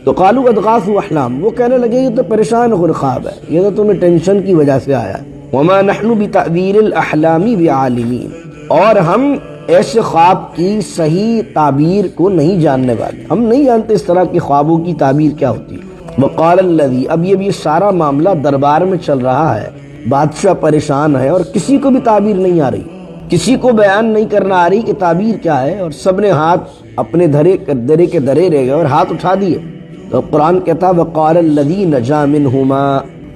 تو قالوا اضغاث احلام، وہ کہنے لگے یہ تو پریشان کن خواب ہے، یہ تو تمہیں ٹینشن کی وجہ سے آیا ہے۔ وما نحن بتأویل الاحلام بعالمین، اور ہم ایسے خواب کی صحیح تعبیر کو نہیں جاننے والے، ہم نہیں جانتے اس طرح کے خوابوں کی تعبیر کیا ہوتی ہے۔ وقال الذی، اب یہ سارا معاملہ دربار میں چل رہا ہے، بادشاہ پریشان ہے اور کسی کو بھی تعبیر نہیں آ رہی، کسی کو بیان نہیں کرنا آ رہی کہ تعبیر کیا ہے، اور سب نے ہاتھ اپنے درے کے درے رہ گئے اور ہاتھ اٹھا دیے۔ تو قرآن کہتا وقال الذی نجا منہما،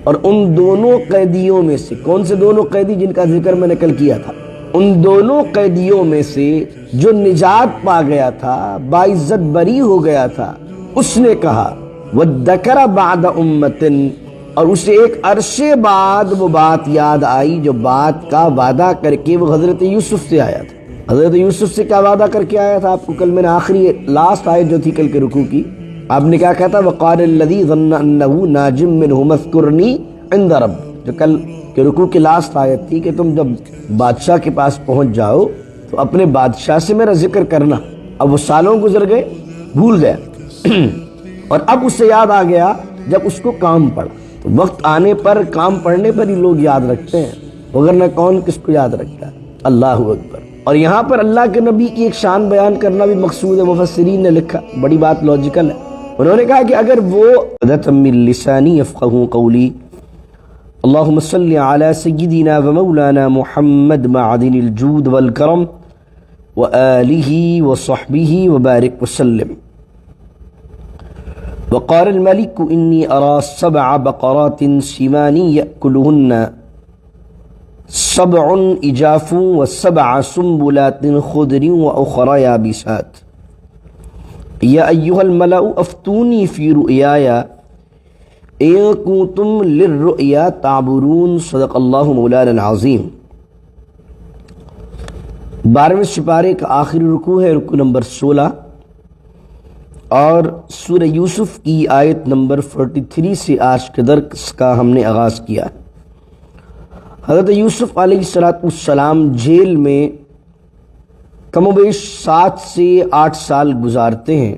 اور ان دونوں قیدیوں میں سے، کون سے دونوں قیدی جن کا ذکر میں نے کل کیا تھا، ان دونوں قیدیوں میں سے جو نجات پا گیا تھا، باعزت بری ہو گیا تھا، اس نے کہا وَذَّكَرَ بَعْدَ أُمَّةٍ، اور اسے ایک عرصے بعد وہ بات یاد آئی جو بات کا وعدہ کر کے وہ حضرت یوسف سے آیا تھا۔ حضرت یوسف سے کیا وعدہ کر کے آیا تھا؟ آپ کو کل میں نے آخری لاسٹ آیت جو تھی کل کے رکوع کی، آپ نے کیا کہا تھا؟ وَقَالَ الَّذِي ظَنَّ أَنَّهُ نَاجٍ مِّنْهُ اذْكُرْنِي عِندَ رَبِّ، جو کل کے رکوع کی لاسٹ آیت تھی کہ تم جب بادشاہ کے پاس پہنچ جاؤ تو اپنے بادشاہ سے میرا ذکر کرنا۔ اب وہ سالوں گزر گئے، بھول گیا، اور اب اسے یاد آ گیا جب اس کو کام پڑا۔ تو وقت آنے پر کام پڑنے پر ہی لوگ یاد رکھتے ہیں، وگرنہ کون کس کو یاد رکھتا ہے؟ اللہ اکبر۔ اور یہاں پر اللہ کے نبی کی ایک شان بیان کرنا بھی مقصود ہے، مفسرین نے لکھا، بڑی بات لاجیکل ہے۔ انہوں نے کہا کہ اگر وہ من لسانی یفقہوا قولی، اللہم صلی علی سیدنا و مولانا محمد معدن الجود والکرم وآلہ وصحبہ وبارک وسلم۔ وقال الملك انی ارى 7 بقرات سمان یأکلہن 7 عجاف و7 سنبلات خضر وأخرى یابسات یا ایہا الملأ افتونی فی رؤیایا ان کنتم للرؤیا تعبرون۔ صدق اللہ مولانا العظیم۔ 12ویں سپارے کا آخری رکوع ہے، رکوع نمبر 16، اور سورہ یوسف کی آیت نمبر 43 سے آج کے درس کا ہم نے آغاز کیا۔ حضرت یوسف علیہ السلام جیل میں کم و بیش 7 سے 8 سال گزارتے ہیں،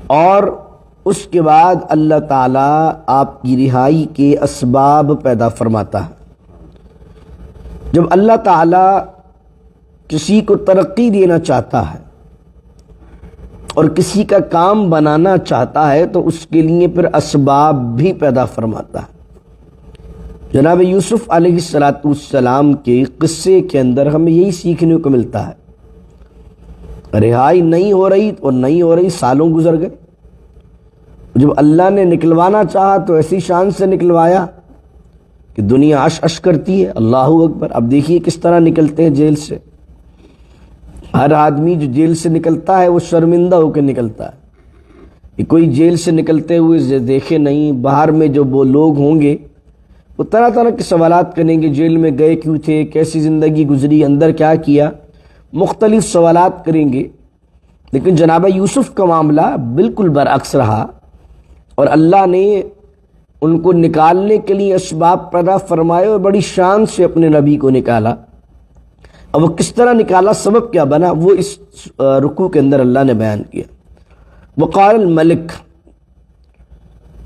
اور اس کے بعد اللہ تعالیٰ آپ کی رہائی کے اسباب پیدا فرماتا ہے۔ جب اللہ تعالیٰ کسی کو ترقی دینا چاہتا ہے اور کسی کا کام بنانا چاہتا ہے تو اس کے لیے پھر اسباب بھی پیدا فرماتا ہے۔ جناب یوسف علیہ السلام کے قصے کے اندر ہمیں یہی سیکھنے کو ملتا ہے۔ رہائی نہیں ہو رہی اور نہیں ہو رہی، سالوں گزر گئے، جب اللہ نے نکلوانا چاہا تو ایسی شان سے نکلوایا کہ دنیا عش عش کرتی ہے۔ اللہ اکبر۔ اب دیکھیے کس طرح نکلتے ہیں جیل سے۔ ہر آدمی جو جیل سے نکلتا ہے وہ شرمندہ ہو کے نکلتا ہے کہ کوئی جیل سے نکلتے ہوئے دیکھے نہیں۔ باہر میں جو وہ لوگ ہوں گے وہ طرح طرح کے سوالات کریں گے، جیل میں گئے کیوں تھے، کیسی زندگی گزری، اندر کیا کیا، مختلف سوالات کریں گے۔ لیکن جناب یوسف کا معاملہ بالکل برعکس رہا، اور اللہ نے ان کو نکالنے کے لیے اسباب پیدا فرمائے اور بڑی شان سے اپنے نبی کو نکالا۔ اب وہ کس طرح نکالا، سبب کیا بنا، وہ اس رکوع کے اندر اللہ نے بیان کیا۔ وقال الملک،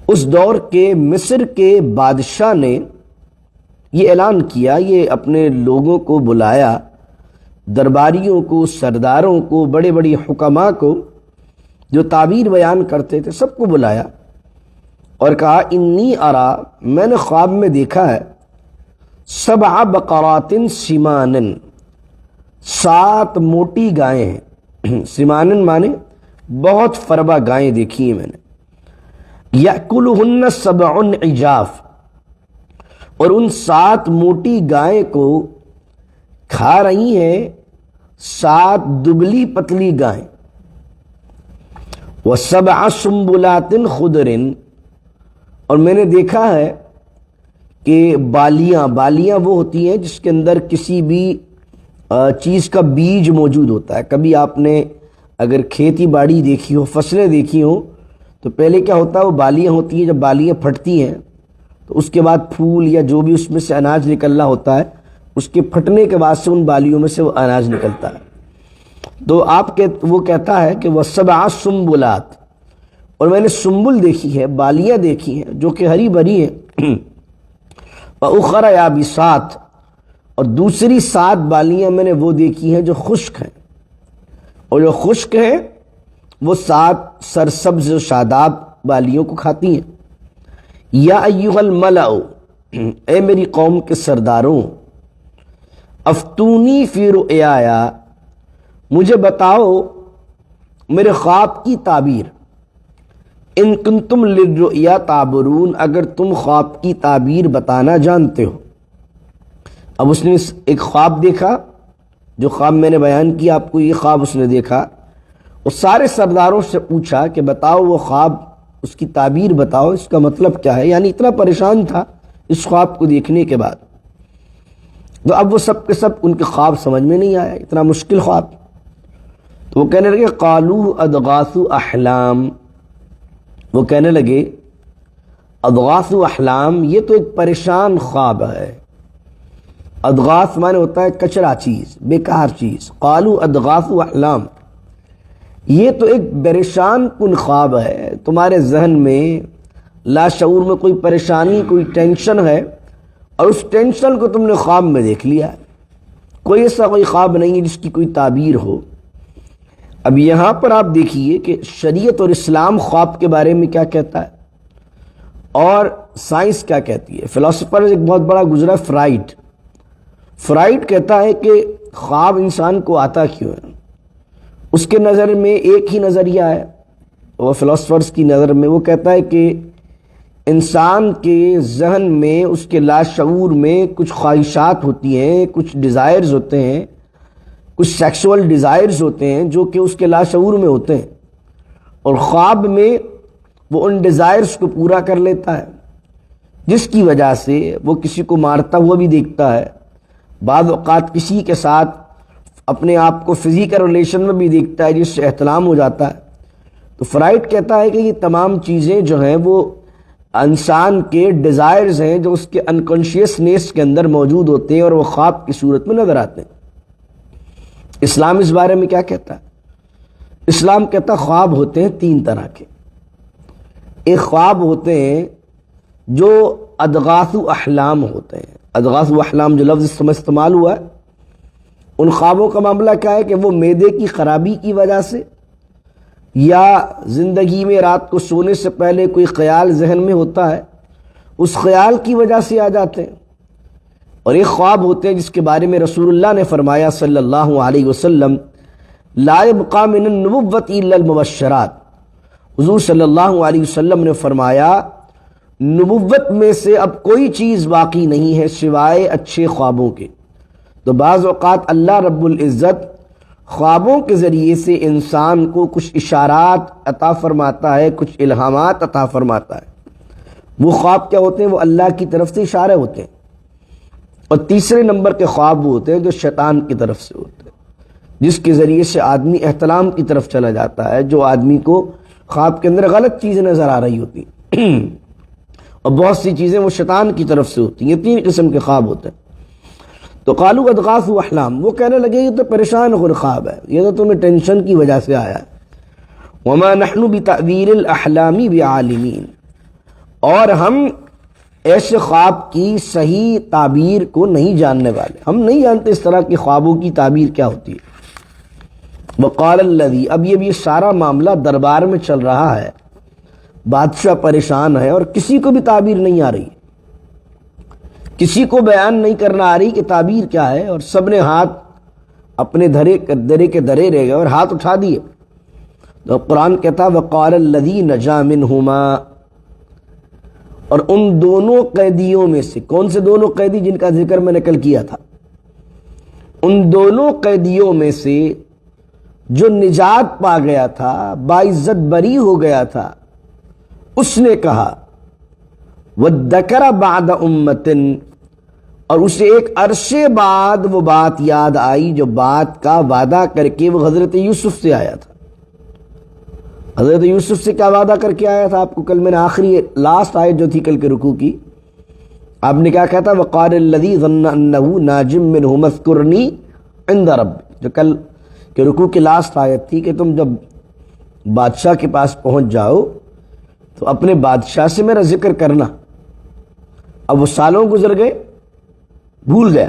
اس دور کے مصر کے بادشاہ نے یہ اعلان کیا، یہ اپنے لوگوں کو بلایا، درباریوں کو، سرداروں کو، بڑے بڑے حکماء کو جو تعبیر بیان کرتے تھے، سب کو بلایا اور کہا انی ارا، میں نے خواب میں دیکھا ہے 7 بقرات سمان، 7 موٹی گائیں ہیں۔ سمان مانے بہت فربا گائیں دیکھی ہیں میں نے۔ یأکلہن 7 عجاف، اور ان 7 موٹی گائیں کو کھا رہی ہیں 7 دبلی پتلی گائیں۔ و7 سنبلات خضر، اور میں نے دیکھا ہے کہ بالیاں وہ ہوتی ہیں جس کے اندر کسی بھی چیز کا بیج موجود ہوتا ہے۔ کبھی آپ نے اگر کھیتی باڑی دیکھی ہو، فصلیں دیکھی ہوں، تو پہلے کیا ہوتا ہے، وہ بالیاں ہوتی ہیں، جب بالیاں پھٹتی ہیں تو اس کے بعد پھول یا جو بھی اس میں سے اناج نکلنا ہوتا ہے، اس کے پھٹنے کے بعد سے ان بالیوں میں سے وہ اناج نکلتا ہے۔ تو وہ کہتا ہے کہ وہ 7 سنبلات، اور میں نے سنبل دیکھی ہے، بالیاں دیکھی ہیں جو کہ ہری بھری ہیں، وَأُخَرَ يَابِسَاتٍ، اور دوسری 7 بالیاں میں نے وہ دیکھی ہیں جو خشک ہیں، اور جو خشک ہیں وہ 7 سرسبز و شاداب بالیوں کو کھاتی ہیں۔ یا ایھا الملأ، اے میری قوم کے سرداروں، افتونی فی رؤیایا، مجھے بتاؤ میرے خواب کی تعبیر، ان کنتم للرؤیا تعبرون، اگر تم خواب کی تعبیر بتانا جانتے ہو۔ اب اس نے ایک خواب دیکھا، جو خواب میں نے بیان کیا آپ کو، یہ خواب اس نے دیکھا، اور سارے سرداروں سے پوچھا کہ بتاؤ وہ خواب، اس کی تعبیر بتاؤ، اس کا مطلب کیا ہے۔ یعنی اتنا پریشان تھا اس خواب کو دیکھنے کے بعد، تو اب وہ سب کے سب ان کے خواب سمجھ میں نہیں آیا، اتنا مشکل خواب۔ تو وہ کہنے لگے قالوا اضغاث احلام، وہ کہنے لگے اضغاث احلام، یہ تو ایک پریشان خواب ہے۔ اضغاث معنی ہوتا ہے کچرا چیز، بیکار چیز۔ قالوا اضغاث احلام، یہ تو ایک پریشان کن خواب ہے، تمہارے ذہن میں لاشعور میں کوئی پریشانی، کوئی ٹینشن ہے، اور اس ٹینشن کو تم نے خواب میں دیکھ لیا ہے۔ کوئی ایسا کوئی خواب نہیں ہے جس کی کوئی تعبیر ہو۔ اب یہاں پر آپ دیکھیے کہ شریعت اور اسلام خواب کے بارے میں کیا کہتا ہے اور سائنس کیا کہتی ہے۔ فلاسفر ایک بہت بڑا گزرا فرائڈ کہتا ہے کہ خواب انسان کو آتا کیوں ہے۔ اس کے نظر میں ایک ہی نظریہ ہے، وہ فلاسفرز کی نظر میں وہ کہتا ہے کہ انسان کے ذہن میں، اس کے لاشعور میں کچھ خواہشات ہوتی ہیں، کچھ ڈیزائرز ہوتے ہیں، کچھ سیکسول ڈیزائرز ہوتے ہیں جو کہ اس کے لاشعور میں ہوتے ہیں، اور خواب میں وہ ان ڈیزائرز کو پورا کر لیتا ہے، جس کی وجہ سے وہ کسی کو مارتا ہوا بھی دیکھتا ہے، بعض اوقات کسی کے ساتھ اپنے آپ کو فزیکل ریلیشن میں بھی دیکھتا ہے جس سے احتلام ہو جاتا ہے۔ تو فرائڈ کہتا ہے کہ یہ تمام چیزیں جو ہیں وہ انسان کے ڈیزائرز ہیں جو اس کے انکانشیسنیس کے اندر موجود ہوتے ہیں اور وہ خواب کی صورت میں نظر آتے ہیں۔ اسلام اس بارے میں کیا کہتا ہے؟ اسلام کہتا ہے خواب ہوتے ہیں 3 طرح کے۔ ایک خواب ہوتے ہیں جو اضغاث احلام ہوتے ہیں۔ اضغاث احلام جو لفظ اس میں استعمال ہوا ہے، ان خوابوں کا معاملہ کیا ہے کہ وہ معدے کی خرابی کی وجہ سے یا زندگی میں رات کو سونے سے پہلے کوئی خیال ذہن میں ہوتا ہے، اس خیال کی وجہ سے آ جاتے ہیں۔ اور ایک خواب ہوتے ہیں جس کے بارے میں رسول اللہ نے فرمایا صلی اللہ علیہ وسلم، لا يبقى من النبوۃ الا المبشرات، حضور صلی اللہ علیہ وسلم نے فرمایا نبوت میں سے اب کوئی چیز باقی نہیں ہے سوائے اچھے خوابوں کے۔ تو بعض اوقات اللہ رب العزت خوابوں کے ذریعے سے انسان کو کچھ اشارات عطا فرماتا ہے، کچھ الہامات عطا فرماتا ہے۔ وہ خواب کیا ہوتے ہیں؟ وہ اللہ کی طرف سے اشارے ہوتے ہیں۔ اور تیسرے نمبر کے خواب وہ ہوتے ہیں جو شیطان کی طرف سے ہوتے ہیں، جس کے ذریعے سے آدمی احتلام کی طرف چلا جاتا ہے، جو آدمی کو خواب کے اندر غلط چیزیں نظر آ رہی ہوتی ہیں اور بہت سی چیزیں وہ شیطان کی طرف سے ہوتی ہیں۔ یہ 3 قسم کے خواب ہوتے ہیں۔ تو قالوا اضغاث احلام، وہ کہنے لگے یہ تو پریشان کن خواب ہے، یہ تو تمہیں ٹینشن کی وجہ سے آیا ہے۔ وما نحن بتأویل الاحلام بعالمین، اور ہم ایسے خواب کی صحیح تعبیر کو نہیں جاننے والے، ہم نہیں جانتے اس طرح کے خوابوں کی تعبیر کیا ہوتی ہے۔ وقال الذی، اب یہ بھی سارا معاملہ دربار میں چل رہا ہے، بادشاہ پریشان ہے اور کسی کو بھی تعبیر نہیں آ رہی، کسی کو بیان نہیں کرنا آ رہی کہ تعبیر کیا ہے، اور سب نے ہاتھ اپنے درے کے درے رہ گئے اور ہاتھ اٹھا دیے۔ تو قرآن کہتا وقال الذی نجا منہما، اور ان دونوں قیدیوں میں سے، کون سے دونوں قیدی جن کا ذکر میں نے کل کیا تھا، ان دونوں قیدیوں میں سے جو نجات پا گیا تھا، باعزت بری ہو گیا تھا، اس نے کہا وَذَّكَرَ بَعْدَ أُمَّةٍ، اور اسے ایک عرصے بعد وہ بات یاد آئی جو بات کا وعدہ کر کے وہ حضرت یوسف سے آیا تھا۔ حضرت یوسف سے کیا وعدہ کر کے آیا تھا؟ آپ کو کل میں نے آخری لاسٹ آیت جو تھی کل کے رکوع کی، آپ نے کیا کہا تھا؟ وَقَالَ الَّذِي ظَنَّ أَنَّهُ نَاجٍ مِّنْهُ اذْكُرْنِي عِندَ رَبِّ، جو کل کے رکوع کی لاسٹ آیت تھی کہ تم جب بادشاہ کے پاس پہنچ جاؤ تو اپنے بادشاہ سے میرا ذکر کرنا۔ اب وہ سالوں گزر گئے، بھول گیا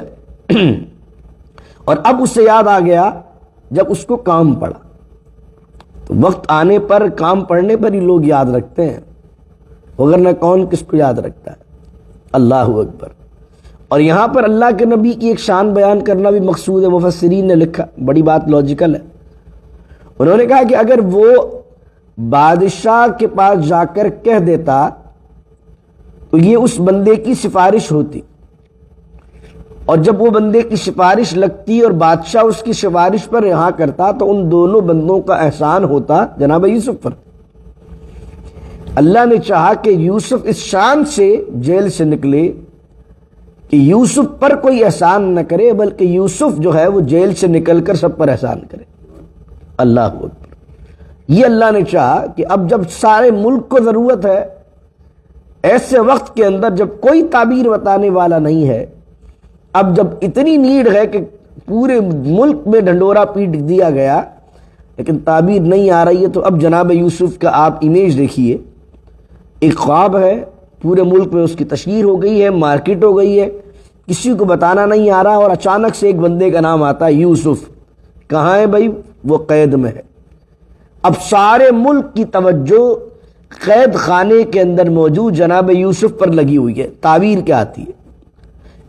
اور اب اسے یاد آ گیا جب اس کو کام پڑا۔ تو وقت آنے پر، کام پڑنے پر ہی لوگ یاد رکھتے ہیں، وگرنہ کون کس کو یاد رکھتا ہے؟ اللہ اکبر۔ اور یہاں پر اللہ کے نبی کی ایک شان بیان کرنا بھی مقصود ہے۔ مفسرین نے لکھا، بڑی بات لاجیکل ہے، انہوں نے کہا کہ اگر وہ بادشاہ کے پاس جا کر کہہ دیتا تو یہ اس بندے کی سفارش ہوتی، اور جب وہ بندے کی سفارش لگتی اور بادشاہ اس کی سفارش پر رہا کرتا تو ان دونوں بندوں کا احسان ہوتا جناب یوسف پر۔ اللہ نے چاہا کہ یوسف اس شان سے جیل سے نکلے کہ یوسف پر کوئی احسان نہ کرے، بلکہ یوسف جو ہے وہ جیل سے نکل کر سب پر احسان کرے۔ اللہ اکبر۔ یہ اللہ نے چاہا کہ اب جب سارے ملک کو ضرورت ہے، ایسے وقت کے اندر جب کوئی تعبیر بتانے والا نہیں ہے، اب جب اتنی نیڈ ہے کہ پورے ملک میں ڈھنڈورا پیٹ دیا گیا لیکن تعبیر نہیں آ رہی ہے، تو اب جناب یوسف کا آپ امیج دیکھیے، ایک خواب ہے، پورے ملک میں اس کی تشہیر ہو گئی ہے، مارکیٹ ہو گئی ہے، کسی کو بتانا نہیں آ رہا، اور اچانک سے ایک بندے کا نام آتا ہے یوسف۔ کہاں ہے بھائی؟ وہ قید میں ہے۔ اب سارے ملک کی توجہ قید خانے کے اندر موجود جناب یوسف پر لگی ہوئی ہے۔ تعبیر کیا آتی ہے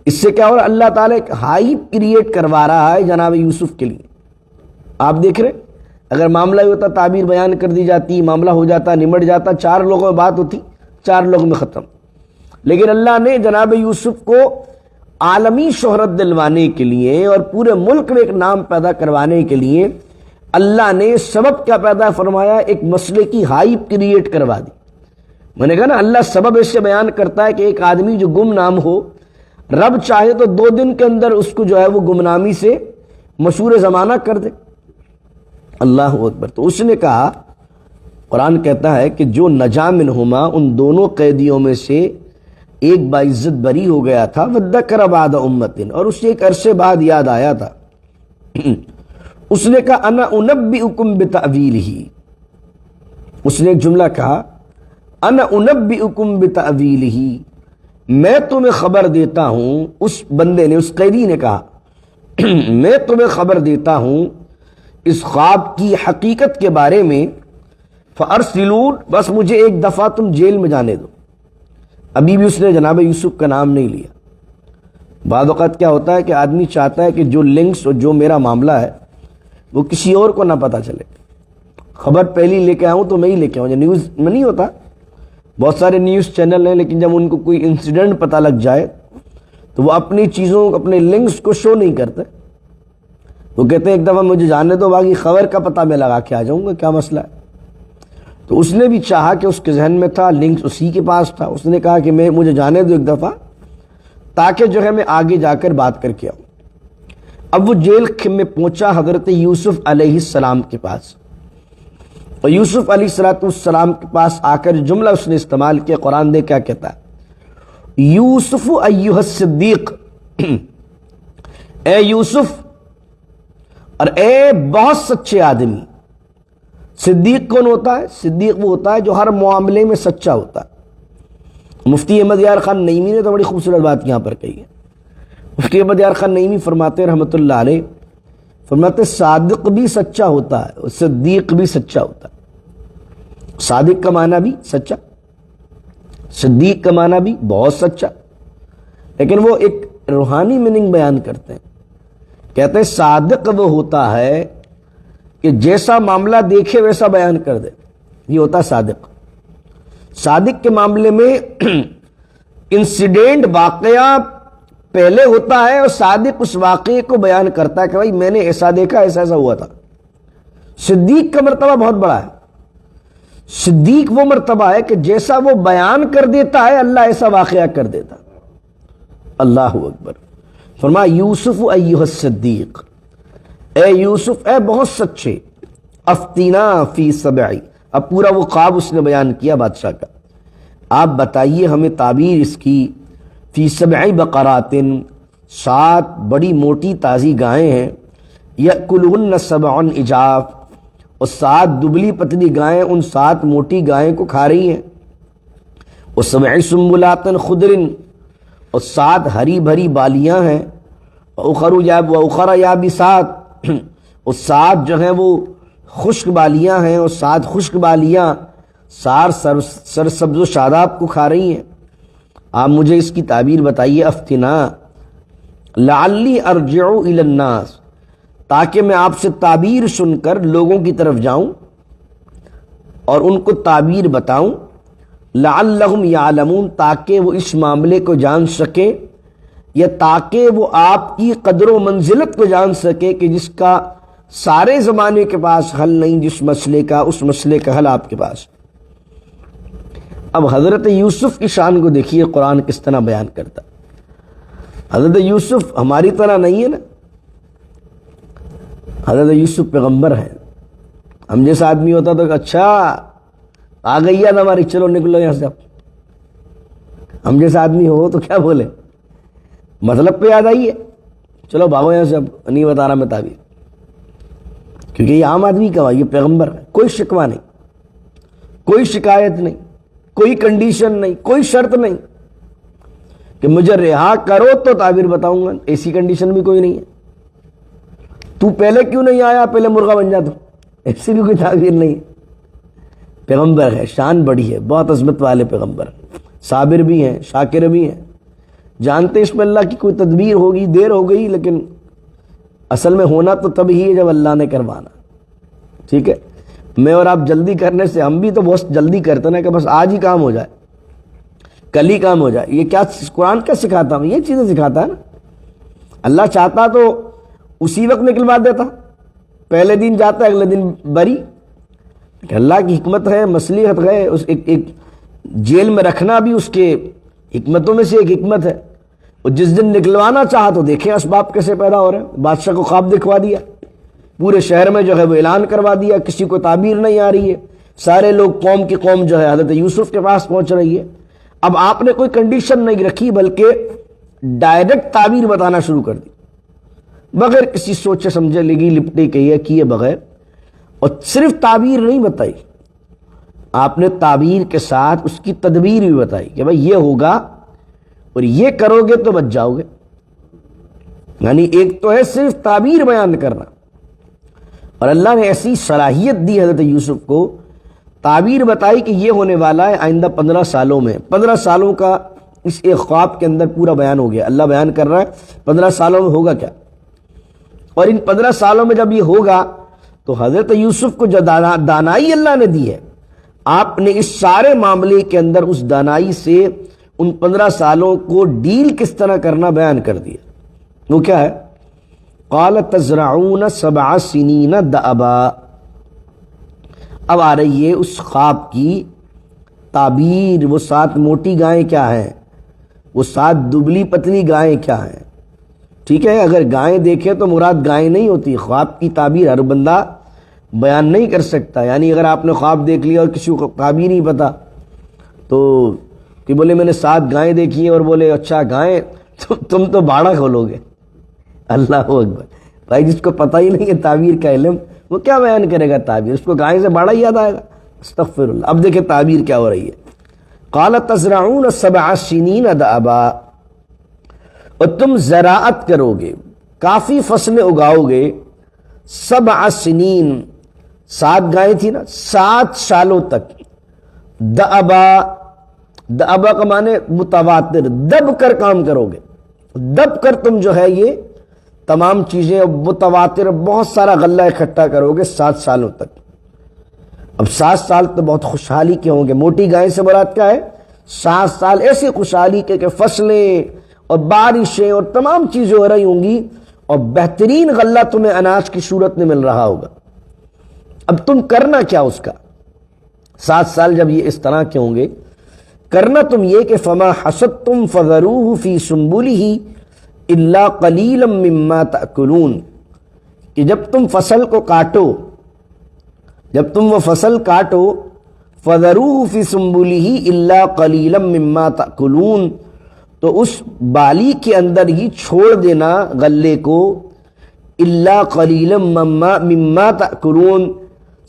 اس سے؟ کیا ہو رہا؟ اللہ تعالیٰ ایک ہائپ کریٹ کروا رہا ہے جناب یوسف کے لیے۔ آپ دیکھ رہے، اگر معاملہ ہی ہوتا تعبیر بیان کر دی جاتی، معاملہ ہو جاتا، نمٹ جاتا، 4 لوگوں میں بات ہوتی، 4 لوگوں میں ختم۔ لیکن اللہ نے جناب یوسف کو عالمی شہرت دلوانے کے لیے اور پورے ملک میں ایک نام پیدا کروانے کے لیے اللہ نے سبب کیا پیدا فرمایا؟ ایک مسئلے کی ہائپ کریٹ کروا دی۔ میں نے کہا نا، اللہ سبب اس سے بیان کرتا ہے کہ ایک آدمی جو گم نام ہو، رب چاہے تو 2 دن کے اندر اس کو جو ہے وہ گمنامی سے مشہور زمانہ کر دے۔ اللہ اکبر۔ تو اس نے کہا، قرآن کہتا ہے کہ جو نجا منہما، ان دونوں قیدیوں میں سے ایک باعزت بری ہو گیا تھا، وذکر بعد امت، اور اسے ایک عرصے بعد یاد آیا تھا۔ اس نے کہا انا انبئکم بتأویلہ، اس نے ایک جملہ کہا انا انبئکم بتأویلہ، میں تمہیں خبر دیتا ہوں۔ اس بندے نے، اس قیدی نے کہا میں تمہیں خبر دیتا ہوں اس خواب کی حقیقت کے بارے میں، فارسلون، بس مجھے ایک دفعہ تم جیل میں جانے دو۔ ابھی بھی اس نے جناب یوسف کا نام نہیں لیا۔ بعض اوقات کیا ہوتا ہے کہ آدمی چاہتا ہے کہ جو لنکس اور جو میرا معاملہ ہے وہ کسی اور کو نہ پتہ چلے، خبر پہلی لے کے آؤں تو میں ہی لے کے آؤں۔ نیوز میں نہیں ہوتا، بہت سارے نیوز چینل ہیں، لیکن جب ان کو کوئی انسیڈنٹ پتہ لگ جائے تو وہ اپنی چیزوں، اپنے لنکس کو شو نہیں کرتے، وہ کہتے ہیں ایک دفعہ مجھے جاننے دو، باقی خبر کا پتہ میں لگا کے آ جاؤں گا، کیا مسئلہ ہے۔ تو اس نے بھی چاہا کہ اس کے ذہن میں تھا، لنکس اسی کے پاس تھا، اس نے کہا کہ مجھے جانے دو ایک دفعہ، تاکہ جو ہے میں آگے جا کر بات کر کے آؤں۔ اب وہ جیل میں پہنچا حضرت یوسف علیہ السلام کے پاس، اور یوسف علیہ السلام کے پاس آ کر جملہ اس نے استعمال کیا، قرآن دے کیا کہتا ہے؟ یوسف ایھا الصدیق، اے یوسف اور اے بہت سچے آدمی۔ صدیق کون ہوتا ہے؟ صدیق وہ ہوتا ہے جو ہر معاملے میں سچا ہوتا ہے۔ مفتی احمد یار خان نعیمی نے تو بڑی خوبصورت بات یہاں پر کہی ہے۔ مفتی احمد یار خان نعیمی فرماتے رحمۃ اللہ علیہ، فرماتے صادق بھی سچا ہوتا ہے اور صدیق بھی سچا ہوتا ہے۔ صادق کا معنی بھی سچا، صدیق کا معنی بھی بہت سچا، لیکن وہ ایک روحانی میننگ بیان کرتے ہیں، کہتے ہیں صادق وہ ہوتا ہے کہ جیسا معاملہ دیکھے ویسا بیان کر دے، یہ ہوتا ہے صادق۔ صادق کے معاملے میں انسیڈنٹ، واقعہ پہلے ہوتا ہے اور صادق اس واقعے کو بیان کرتا ہے کہ بھائی میں نے ایسا دیکھا، ایسا ایسا ہوا تھا۔ صدیق کا مرتبہ بہت بڑا ہے۔ صدیق وہ مرتبہ ہے کہ جیسا وہ بیان کر دیتا ہے اللہ ایسا واقعہ کر دیتا۔ اللہ اکبر۔ فرمایا یوسف ایھا الصدیق، اے یوسف اے بہت سچے، افتینا فی سبع، اب پورا وہ خواب اس نے بیان کیا بادشاہ کا، آپ بتائیے ہمیں تعبیر اس کی، فی سبع بقرات، 7 بڑی موٹی تازی گائیں ہیں، یأکلہن سبع عجاف، اور 7 دبلی پتلی گائیں ان 7 موٹی گائیں کو کھا رہی ہیں۔ وسبع سنبلات خضر، اور 7 ہری بھری بالیاں ہیں، وأخر یابسات، اور 7 جو ہیں وہ خشک بالیاں ہیں، اور 7 خشک بالیاں سرسبز و شاداب کو کھا رہی ہیں۔ آپ مجھے اس کی تعبیر بتائیے، افتنا لعلی ارجع الی الناس، تاکہ میں آپ سے تعبیر سن کر لوگوں کی طرف جاؤں اور ان کو تعبیر بتاؤں، لعلہم یعلمون، تاکہ وہ اس معاملے کو جان سکیں، یا تاکہ وہ آپ کی قدر و منزلت کو جان سکے کہ جس کا سارے زمانے کے پاس حل نہیں، جس مسئلے کا، اس مسئلے کا حل آپ کے پاس۔ اب حضرت یوسف کی شان کو دیکھیے قرآن کس طرح بیان کرتا۔ حضرت یوسف ہماری طرح نہیں ہے نا، حضرت یوسف پیغمبر ہیں۔ ہم جیسا آدمی ہوتا تو اچھا آ گئی یاد ہماری، چلو نکلو یہاں سے۔ اب ہم جیسا آدمی ہو تو کیا بولے، مطلب پہ یاد آئیے، چلو بھاگو یہاں سے، اب نہیں بتا رہا میں تعبیر، کیونکہ یہ عام آدمی کا، یہ پیغمبر ہے۔ کوئی شکوہ نہیں، کوئی شکایت نہیں، کوئی کنڈیشن نہیں، کوئی شرط نہیں کہ مجھے رہا کرو تو تعبیر بتاؤں گا، ایسی کنڈیشن بھی کوئی نہیں ہے۔ تو پہلے کیوں نہیں آیا، پہلے مرغا بن جا، تو ایسی بھی کوئی تعبیر نہیں ہے۔ پیغمبر ہے، شان بڑی ہے، بہت عظمت والے پیغمبر، صابر بھی ہیں، شاکر بھی ہیں، جانتے اس میں اللہ کی کوئی تدبیر ہوگی، دیر ہو گئی، لیکن اصل میں ہونا تو تب ہی ہے جب اللہ نے کروانا۔ ٹھیک ہے، میں اور آپ جلدی کرنے سے، ہم بھی تو بہت جلدی کرتے نا کہ بس آج ہی کام ہو جائے، کل ہی کام ہو جائے۔ یہ کیا قرآن کیا سکھاتا ہوں، یہ چیزیں سکھاتا ہے نا۔ اللہ چاہتا تو اسی وقت نکلوا دیتا، پہلے دن جاتا اگلے دن بری، کہ اللہ کی حکمت ہے، مصلحت ہے۔ اس ایک جیل میں رکھنا بھی اس کے حکمتوں میں سے ایک حکمت ہے۔ اور جس دن نکلوانا چاہا تو دیکھیں اسباب کیسے پیدا ہو رہے ہیں۔ بادشاہ کو خواب دکھوا دیا، پورے شہر میں جو ہے وہ اعلان کروا دیا، کسی کو تعبیر نہیں آ رہی ہے، سارے لوگ قوم کی قوم جو ہے حضرت یوسف کے پاس پہنچ رہی ہے۔ اب آپ نے کوئی کنڈیشن نہیں رکھی، بلکہ ڈائریکٹ تعبیر بتانا شروع کر دی، بغیر کسی سوچے سمجھے، لگی لپٹے کیے بغیر۔ اور صرف تعبیر نہیں بتائی، آپ نے تعبیر کے ساتھ اس کی تدبیر بھی بتائی کہ بھائی یہ ہوگا اور یہ کرو گے تو بچ جاؤ گے۔ یعنی ایک تو ہے صرف تعبیر بیان کرنا، اور اللہ نے ایسی صلاحیت دی حضرت یوسف کو، تعبیر بتائی کہ یہ ہونے والا ہے آئندہ 15 سالوں میں۔ 15 سالوں کا اس ایک خواب کے اندر پورا بیان ہو گیا۔ اللہ بیان کر رہا ہے 15 سالوں میں ہوگا کیا، اور ان 15 سالوں میں جب یہ ہوگا تو حضرت یوسف کو جو دانائی اللہ نے دی ہے، آپ نے اس سارے معاملے کے اندر اس دانائی سے ان 15 سالوں کو ڈیل کس طرح کرنا بیان کر دیا۔ وہ کیا ہے؟ قال تزرعون 7 سنین دأبا۔ اب آ رہی ہے اس خواب کی تعبیر۔ وہ 7 موٹی گائیں کیا ہیں، وہ 7 دبلی پتلی گائیں کیا ہیں؟ ٹھیک ہے، اگر گائیں دیکھیں تو مراد گائیں نہیں ہوتی، خواب کی تعبیر ہر بندہ بیان نہیں کر سکتا۔ یعنی اگر آپ نے خواب دیکھ لیا اور کسی کو تعبیر نہیں پتا، تو کہ بولے میں نے 7 گائیں دیکھی ہیں، اور بولے اچھا گائیں، تو تم تو باڑا کھولو گے۔ اللہ اکبر، بھائی جس کو پتہ ہی نہیں ہے تعبیر کا علم، وہ کیا بیان کرے گا تعبیر، اس کو گائیں سے باڑا ہی یاد آئے گا۔ استغفر اللہ۔ اب دیکھیں تعبیر کیا ہو رہی ہے۔ قال تزرعون 7 سنین دأبا، اور تم زراعت کرو گے، کافی فصلیں اگاؤ گے، 7 سنین، 7 گائیں تھی نا، 7 سالوں تک، دأبا، دأبا کا معنی متواتر، دب کر کام کرو گے، دب کر تم جو ہے یہ تمام چیزیں متواتر، بہت سارا غلہ اکٹھا کرو گے 7 سالوں تک۔ اب 7 سال تو بہت خوشحالی کے ہوں گے۔ موٹی گائیں سے مراد کیا ہے؟ 7 سال ایسی خوشحالی کے کہ فصلیں اور بارشیں اور تمام چیزیں ہو رہی ہوں گی، اور بہترین غلہ تمہیں اناج کی صورت میں مل رہا ہوگا۔ اب تم کرنا کیا اس کا؟ 7 سال جب یہ اس طرح کے ہوں گے، کرنا تم یہ کہ فما حصدتم فذروه فی سنبلہ الا قلیلا مما تأکلون، کہ جب تم فصل کو کاٹو، جب تم وہ فصل کاٹو، فذروه فی سنبلہ الا قلیلا مما تأکلون، تو اس بالی کے اندر ہی چھوڑ دینا غلے کو، الا قلیلا مما تأکلون،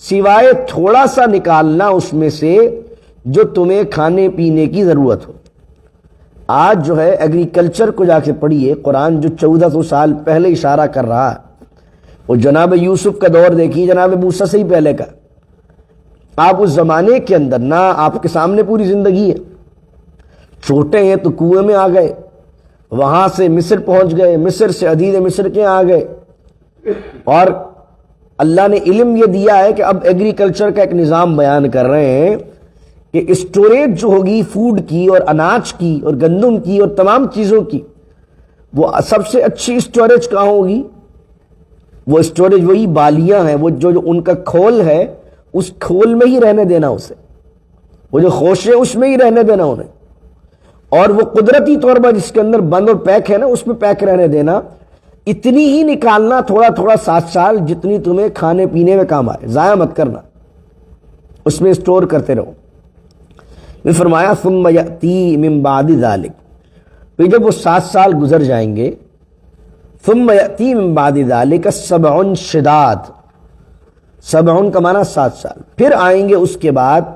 سوائے تھوڑا سا نکالنا اس میں سے جو تمہیں کھانے پینے کی ضرورت ہو۔ آج جو ہے ایگریکلچر کو جا کے پڑھیے، قرآن جو 1400 سال پہلے اشارہ کر رہا ہے، وہ جناب یوسف کا دور دیکھیے، جناب موسیٰ سے ہی پہلے کا۔ آپ اس زمانے کے اندر نہ آپ کے سامنے پوری زندگی ہے، چھوٹے ہیں تو کنویں میں آ گئے، وہاں سے مصر پہنچ گئے، مصر سے عدید مصر کے آ گئے، اور اللہ نے علم یہ دیا ہے کہ اب ایگریکلچر کا ایک نظام بیان کر رہے ہیں کہ اسٹوریج جو ہوگی فوڈ کی اور اناج کی اور گندم کی اور تمام چیزوں کی، وہ سب سے اچھی اسٹوریج کہاں ہوگی؟ وہ اسٹوریج وہی بالیاں ہیں، وہ جو ان کا کھول ہے، اس کھول میں ہی رہنے دینا اسے، وہ جو خوش ہے اس میں ہی رہنے دینا انہیں، اور وہ قدرتی طور پر جس کے اندر بند اور پیک ہے نا، اس میں پیک رہنے دینا، اتنی ہی نکالنا تھوڑا تھوڑا 7 سال، جتنی تمہیں کھانے پینے میں کام آئے، ضائع مت کرنا، اس میں اسٹور کرتے رہو۔ میں فرمایا ثم یأتی من بعد ذلک، پھر جب وہ 7 سال گزر جائیں گے، ثم یأتی من بعد ذلک 7 شداد، 7 کا معنی 7 سال، پھر آئیں گے اس کے بعد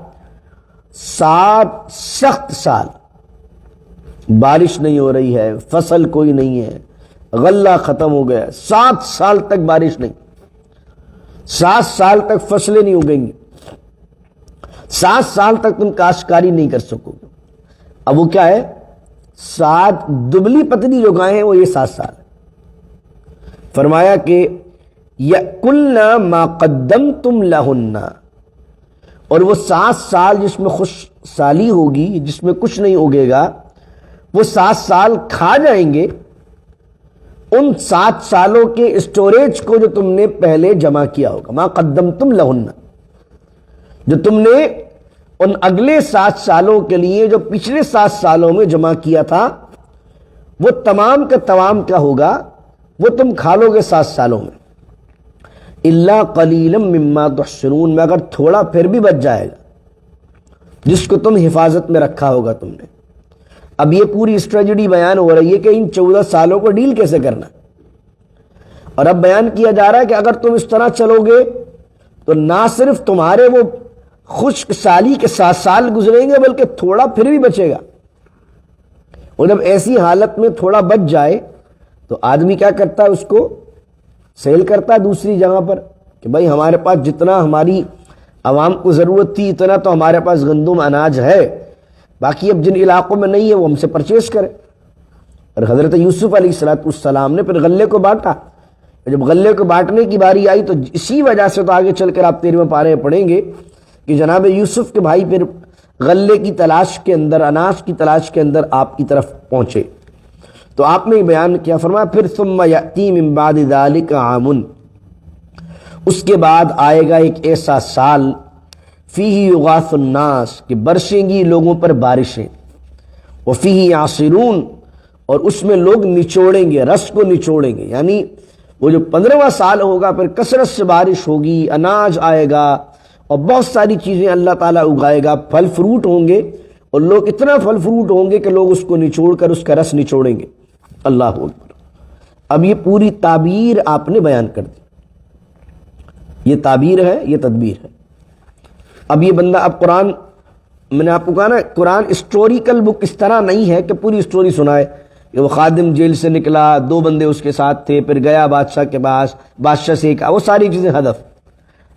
7 سخت سال، بارش نہیں ہو رہی ہے، فصل کوئی نہیں ہے، غلہ ختم ہو گیا، 7 سال تک بارش نہیں، 7 سال تک فصلیں نہیں اگیں گی، 7 سال تک تم کاشتکاری نہیں کر سکو گے۔ اب وہ کیا ہے؟ 7 دبلی پتلی جو گائیں ہیں وہ یہ 7 سال ہے۔ فرمایا کہ یأکلن ما قدمتم لہن، اور وہ 7 سال جس میں خوش سالی ہوگی، جس میں کچھ نہیں اگے گا، وہ 7 سال کھا جائیں گے ان 7 سالوں کے اسٹوریج کو جو تم نے پہلے جمع کیا ہوگا، ما قدمتم لہن، جو تم نے ان اگلے 7 سالوں کے لیے جو پچھلے 7 سالوں میں جمع کیا تھا، وہ تمام کا تمام کیا ہوگا؟ وہ تم کھا لو گے 7 سالوں میں، الا قلیلا مما تحصنون، مگر تھوڑا پھر بھی بچ جائے گا جس کو تم حفاظت میں رکھا ہوگا تم نے۔ اب یہ پوری اسٹریٹجی بیان ہو رہی ہے کہ ان 14 سالوں کو ڈیل کیسے کرنا، اور اب بیان کیا جا رہا ہے کہ اگر تم اس طرح چلو گے تو نہ صرف تمہارے وہ خشک سالی کے 7 سال گزریں گے، بلکہ تھوڑا پھر بھی بچے گا۔ اور جب ایسی حالت میں تھوڑا بچ جائے تو آدمی کیا کرتا ہے؟ اس کو سیل کرتا ہے دوسری جگہ پر کہ بھائی ہمارے پاس جتنا ہماری عوام کو ضرورت تھی اتنا تو ہمارے پاس گندم اناج ہے، باقی اب جن علاقوں میں نہیں ہے وہ ہم سے پرچیز کرے۔ اور حضرت یوسف علیہ السلام نے پھر غلے کو بانٹا، جب غلے کو بانٹنے کی باری آئی تو اسی وجہ سے تو آگے چل کر آپ 13ویں پارے میں پڑھیں گے کہ جناب یوسف کے بھائی پھر غلے کی تلاش کے اندر، اناج کی تلاش کے اندر آپ کی طرف پہنچے، تو آپ نے بیان کیا، فرمایا پھر ثم یأتی من بعد ذلک عام، اس کے بعد آئے گا ایک ایسا سال، فیہ یغاث الناس، کہ برسیں گی لوگوں پر بارشیں، وفیہ یعصرون، اور اس میں لوگ نچوڑیں گے، رس کو نچوڑیں گے، یعنی وہ جو 15واں سال ہوگا پھر کثرت سے بارش ہوگی، اناج آئے گا اور بہت ساری چیزیں اللہ تعالیٰ اگائے گا، پھل فروٹ ہوں گے، اور لوگ اتنا پھل فروٹ ہوں گے کہ لوگ اس کو نچوڑ کر اس کا رس نچوڑیں گے۔ اللہ اکبر۔ اب یہ پوری تعبیر آپ نے بیان کر دی، یہ تعبیر ہے، یہ تدبیر ہے۔ اب یہ بندہ، اب قرآن، میں نے آپ کو کہا نا قرآن اسٹوریکل بک اس طرح نہیں ہے کہ پوری اسٹوری سنائے کہ وہ خادم جیل سے نکلا، 2 بندے اس کے ساتھ تھے، پھر گیا بادشاہ کے پاس، بادشاہ سے کہا، وہ ساری چیزیں ہدف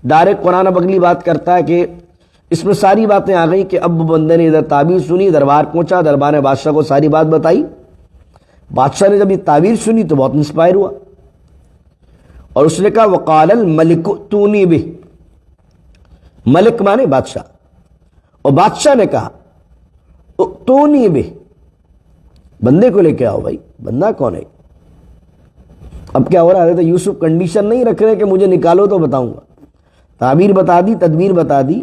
ڈائریکٹ قرآن اب اگلی بات کرتا ہے کہ اس میں ساری باتیں آ گئی کہ اب بندے نے ادھر تعبیر سنی، دربار پہنچا، دربار نے بادشاہ کو ساری بات بتائی، بادشاہ نے جب یہ تعبیر سنی تو بہت انسپائر ہوا، اور اس نے کہا وقال الملک ائتونی بہ، ملک مانے بادشاہ، اور بادشاہ نے کہا ائتونی بہ، بندے کو لے کے آؤ۔ بھائی بندہ کون ہے؟ اب کیا ہو رہا ہے؟ یوسف کنڈیشن نہیں رکھ رہے کہ مجھے نکالو تو بتاؤں گا، تعبیر بتا دی، تدبیر بتا دی۔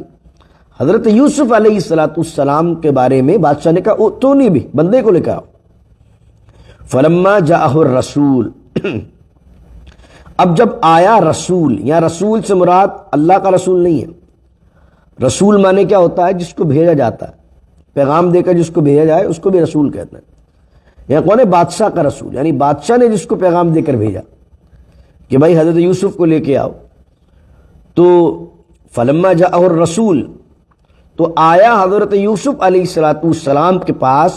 حضرت یوسف علیہ السلام کے بارے میں بادشاہ نے کہا ائتونی بہ، بندے کو لے کے آؤ۔ فلما جاءہ الرسول، اب جب آیا رسول، یا رسول سے مراد اللہ کا رسول نہیں ہے، رسول مانے کیا ہوتا ہے؟ جس کو بھیجا جاتا ہے، پیغام دے کر جس کو بھیجا جائے اس کو بھی رسول کہتے ہیں۔ یہاں کون ہے؟ بادشاہ کا رسول، یعنی بادشاہ نے جس کو پیغام دے کر بھیجا کہ بھائی حضرت یوسف کو لے کے آؤ۔ تو فلما جاءہ الرسول، تو تو آیا حضرت یوسف علیہ السلام کے پاس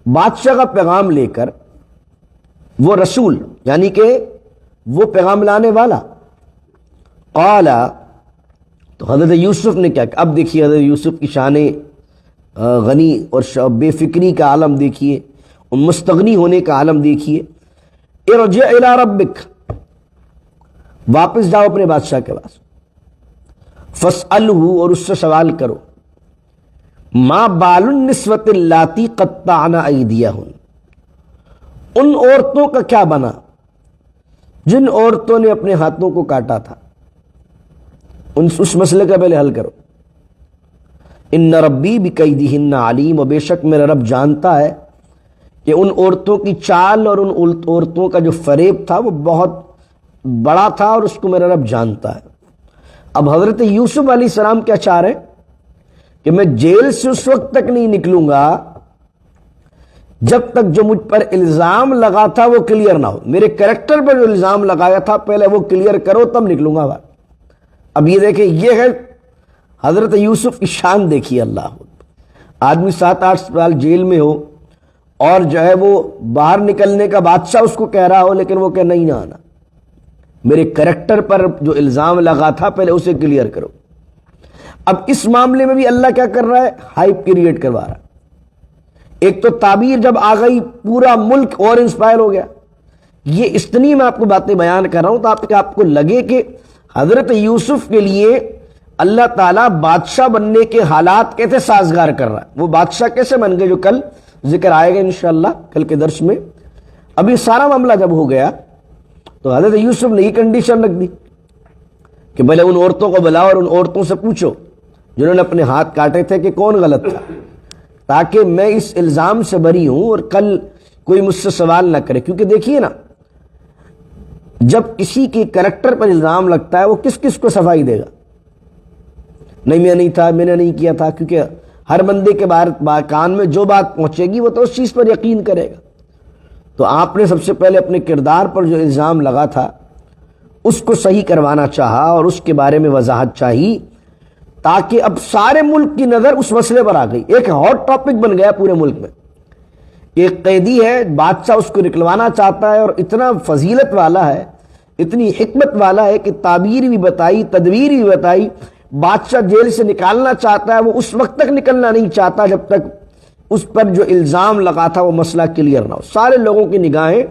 بادشاہ کا پیغام لے کر، وہ رسول یعنی کہ وہ پیغام لانے والا۔ قال، تو حضرت یوسف نے کیا کہ اب دیکھیے حضرت یوسف کی شان غنی اور بے فکری کا عالم دیکھیے، مستغنی ہونے کا عالم دیکھیے۔ ارجع الی ربک، واپس جاؤ اپنے بادشاہ کے پاس، فاسألہ، اور اس سے سوال کرو، ما بال النسوۃ اللاتی قطعن ایدیہن، ان عورتوں کا کیا بنا جن عورتوں نے اپنے ہاتھوں کو کاٹا تھا، اس مسئلے کا پہلے حل کرو۔ ان ربی بکیدہن علیم، و بے شک میرا رب جانتا ہے کہ ان عورتوں کی چال اور ان عورتوں کا جو فریب تھا وہ بہت بڑا تھا، اور اس کو میرا رب جانتا ہے۔ اب حضرت یوسف علیہ السلام کیا چاہ رہے کہ میں جیل سے اس وقت تک نہیں نکلوں گا جب تک جو مجھ پر الزام لگا تھا وہ کلیئر نہ ہو، میرے کریکٹر پر جو الزام لگایا تھا پہلے وہ کلیئر کرو تب نکلوں گا باہر۔ اب یہ دیکھیں، یہ ہے حضرت یوسف کی شان، دیکھیے اللہ، آدمی 7-8 سال جیل میں ہو اور جو ہے وہ باہر نکلنے کا بادشاہ اس کو کہہ رہا ہو، لیکن وہ کہ نہیں نہ آنا، میرے کریکٹر پر جو الزام لگا تھا پہلے اسے کلیئر کرو۔ اب اس معاملے میں بھی اللہ کیا کر رہا ہے؟ ہائپ کریٹ کروا رہا ہے۔ ایک تو تعبیر جب آ گئی پورا ملک اور انسپائر ہو گیا۔ یہ اتنی میں آپ کو باتیں بیان کر رہا ہوں تو آپ کو لگے کہ حضرت یوسف کے لیے اللہ تعالیٰ بادشاہ بننے کے حالات کیسے سازگار کر رہا ہے، وہ بادشاہ کیسے بن گئے جو کل ذکر آئے گا انشاءاللہ کل کے درس میں۔ اب یہ سارا معاملہ جب ہو گیا تو حضرت یوسف نے یہ کنڈیشن رکھ دی کہ پہلے ان عورتوں کو بلاؤ اور ان عورتوں سے پوچھو جنہوں نے اپنے ہاتھ کاٹے تھے کہ کون غلط تھا، تاکہ میں اس الزام سے بری ہوں اور کل کوئی مجھ سے سوال نہ کرے۔ کیونکہ دیکھیے نا، جب کسی کے کریکٹر پر الزام لگتا ہے وہ کس کس کو صفائی دے گا؟ نہیں میں نہیں تھا، میں نے نہیں کیا تھا، کیونکہ ہر بندے کے کان میں جو بات پہنچے گی وہ تو اس چیز پر یقین کرے گا۔ تو آپ نے سب سے پہلے اپنے کردار پر جو الزام لگا تھا اس کو صحیح کروانا چاہا اور اس کے بارے میں وضاحت چاہی، تاکہ اب سارے ملک کی نظر اس مسئلے پر آ گئی۔ ایک ہاٹ ٹاپک بن گیا پورے ملک میں، ایک قیدی ہے، بادشاہ اس کو نکلوانا چاہتا ہے اور اتنا فضیلت والا ہے، اتنی حکمت والا ہے کہ تعبیر بھی بتائی، تدبیر بھی بتائی، بادشاہ جیل سے نکالنا چاہتا ہے، وہ اس وقت تک نکلنا نہیں چاہتا جب تک اس پر جو الزام لگا تھا وہ مسئلہ کلیئر نہ ہو۔ سارے لوگوں کی نگاہیں